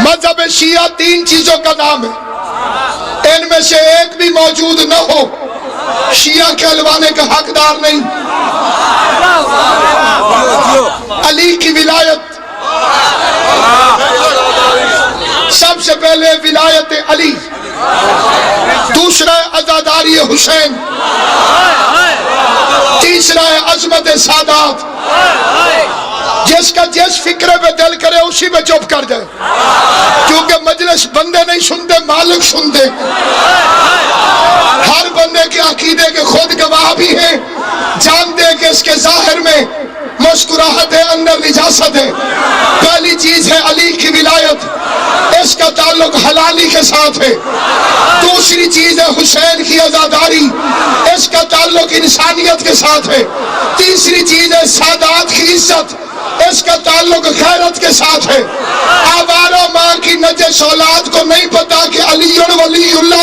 مذہب شیعہ 3 چیزوں کا نام ہے، ان میں سے ایک بھی موجود نہ ہو شیعہ کہلوانے کا حقدار نہیں۔ علی کی ولایت، سب سے پہلے ولایت علی، دوسرا ہے عزاداری حسین، تیسرا ہے عظمت سادات۔ جس کا جس فکرے پہ دل کرے اسی میں چپ کر جائے، کیونکہ مجلس بندے نہیں سنتے، مالک سنتے۔ ہر بندے کے عقیدے کے خود گواہ بھی ہیں، جانتے ہیں کہ اس کے ظاہر میں مسکراہٹ ہے، اندر نجاست ہے۔ پہلی چیز ہے علی کی ولایت، اس کا تعلق حلالی کے ساتھ ہے۔ دوسری چیز ہے حسین کی عزاداری، اس کا تعلق انسانیت کے ساتھ ہے۔ تیسری چیز ہے سادات کی عزت، اس کا تعلق غیرت کے ساتھ ہے۔ آوارہ ماں کی نجس اولاد کو نہیں پتا کہ علی ولی اللہ